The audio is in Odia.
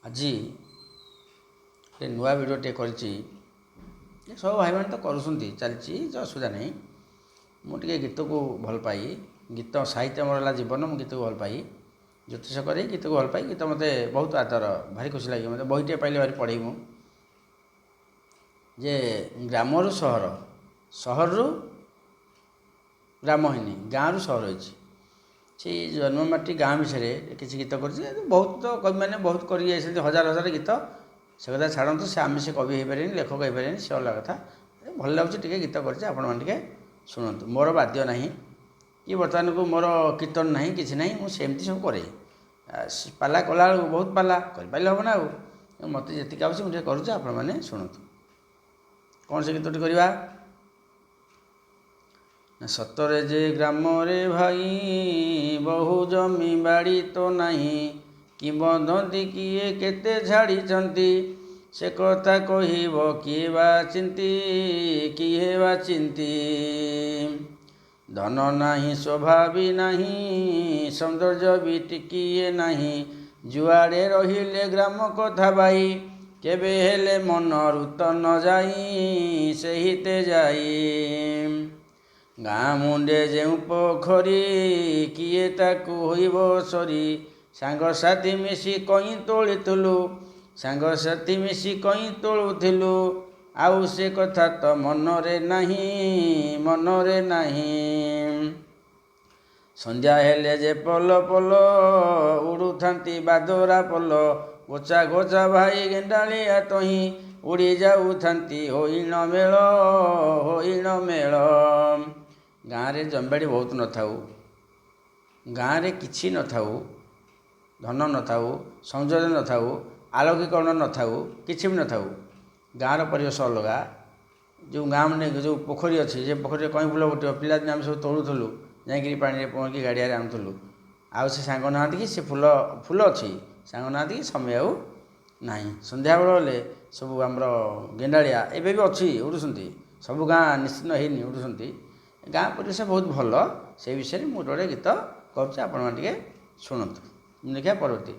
ଆଜି ଗୋଟେ ନୂଆ ଭିଡ଼ିଓଟେ କରିଛି। ସବୁ ଭାଇମାନେ ତ କରୁଛନ୍ତି, ଚାଲିଛି, କିଛି ଅସୁବିଧା ନାହିଁ। ମୁଁ ଟିକେ ଗୀତକୁ ଭଲ ପାଇ, ଗୀତ ସାହିତ୍ୟ ମୋର ହେଲା ଜୀବନ। ମୁଁ ଗୀତକୁ ଭଲ ପାଇ, ଜ୍ୟୋତିଷ କରି ଗୀତକୁ ଭଲ ପାଇ, ଗୀତ ମୋତେ ବହୁତ ଆଦର, ଭାରି ଖୁସି ଲାଗେ। ମୋତେ ବହିଟିଏ ପାଇଲେ ଭାରି ପଢ଼େଇ ମୁଁ ଯେ ଗ୍ରାମରୁ ସହର, ସହରରୁ ଗ୍ରାମ ହେଇନି, ଗାଁରୁ ସହର ହେଇଛି। ସେଇ ଜନ୍ମମାଟି ଗାଁ ବିଷୟରେ କିଛି ଗୀତ କରିଛି। ବହୁତ କବିମାନେ ବହୁତ କରି ଯାଇଛନ୍ତି, ହଜାର ହଜାର ଗୀତ। ସେ କଥା ଛାଡ଼ନ୍ତୁ, ସେ ଆମେ ସେ କବି ହେଇପାରିବେନି, ଲେଖକ ହେଇପାରିବେନି, ସେ ଅଲଗା କଥା। ଭଲ ଲାଗୁଛି ଟିକେ ଗୀତ କରିଛି, ଆପଣମାନେ ଟିକେ ଶୁଣନ୍ତୁ। ମୋର ବାଦ୍ୟ ନାହିଁ କି ବର୍ତ୍ତମାନକୁ ମୋର କୀର୍ତ୍ତନ ନାହିଁ, କିଛି ନାହିଁ। ମୁଁ ସେମିତି ସବୁ କରେ। ପାଲା କଲାବେଳକୁ ବହୁତ ପାଲା କରିପାରିଲେ ହେବ ନା। ଆଉ ମୋତେ ଯେତିକି ଆସୁଛି ମୁଁ ଟିକେ କରୁଛି, ଆପଣମାନେ ଶୁଣନ୍ତୁ। କ'ଣ ସେ ଗୀତଟି କରିବା? ସତରେ ଯେ ଗ୍ରାମରେ ଭାଇ ବହୁ ଜମି ବାଡ଼ି ତ ନାହିଁ, କିମ୍ବଦନ୍ତୀ କିଏ କେତେ ଝାଡ଼ିଛନ୍ତି, ସେ କଥା କହିବ କିଏ ବା ଚିନ୍ତି, କିଏ ବା ଚିନ୍ତି। ଧନ ନାହିଁ, ଶୋଭା ବି ନାହିଁ, ସୌନ୍ଦର୍ଯ୍ୟ ବି ଟିକିଏ ନାହିଁ, ଯୁଆଡ଼େ ରହିଲେ ଗ୍ରାମ କଥା ଭାଇ, କେବେ ହେଲେ ମନରୁ ତ ନ ଯାଇ ସେହିତେ ଯାଇ। ଗାଁ ମୁଣ୍ଡେ ଯେଉଁ ପୋଖରୀ, କିଏ ତାକୁ ହୋଇବ ସରି, ସାଙ୍ଗସାଥି ମିଶି କଇଁ ତୋଳିଥିଲୁ, ସାଙ୍ଗସାଥି ମିଶି କଇଁ ତୋଳୁଥିଲୁ, ଆଉ ସେ କଥା ତ ମନରେ ନାହିଁ, ମନରେ ନାହିଁ। ସନ୍ଧ୍ୟା ହେଲେ ଯେ ପଲ ପଲ ଉଡ଼ୁଥାନ୍ତି ବାଦରା ପଲ, ଗୋଚା ଗୋଚା ଭାଇ ଗେଣ୍ଡାଳିଆ ତହିଁ, ଉଡ଼ି ଯାଉଥାନ୍ତି ହଇଣ ମେଳ, ହଇଣ ମେଳ। ଗାଁରେ ଜମିବାଡ଼ି ବହୁତ ନଥାଉ, ଗାଁରେ କିଛି ନଥାଉ, ଧନ ନଥାଉ, ସୌନ୍ଦର୍ଯ୍ୟ ନଥାଉ, ଆଲୋକୀକରଣ ନଥାଉ, କିଛି ବି ନଥାଉ, ଗାଁର ପରିବେଶ ଅଲଗା। ଯେଉଁ ଗାଁ ମାନେ ଯେଉଁ ପୋଖରୀ ଅଛି, ସେ ପୋଖରୀରେ କଇଁ ଫୁଲ ଫୁଟିବ। ପିଲାଦିନେ ଆମେ ସବୁ ତୋଳୁଥିଲୁ, ଯାଇକିରି ପାଣିରେ ପହଁରିକି ଗାଡ଼ିଆରେ ଆଣୁଥିଲୁ। ଆଉ ସେ ସାଙ୍ଗ ନାହାନ୍ତି କି, ସେ ଫୁଲ ଅଛି, ସାଙ୍ଗ ନାହାନ୍ତି କି, ସମୟ ଆଉ ନାହିଁ। ସନ୍ଧ୍ୟାବେଳ ହେଲେ ସବୁ ଆମର ଗେଣ୍ଡାଳିଆ ଏବେ ବି ଅଛି, ଉଡ଼ୁଛନ୍ତି। ସବୁ ଗାଁ ନିଶ୍ଚିନ୍ତ ହେଇନି, ଉଡ଼ୁଛନ୍ତି। ଗାଁ ପରିବେଶ ବହୁତ ଭଲ। ସେଇ ବିଷୟରେ ମୁଁ ଗୋଟେ ଗୀତ କରୁଛି, ଆପଣମାନେ ଟିକେ ଶୁଣନ୍ତୁ। ମୁଁ ଦେଖିବା ପରବର୍ତ୍ତୀ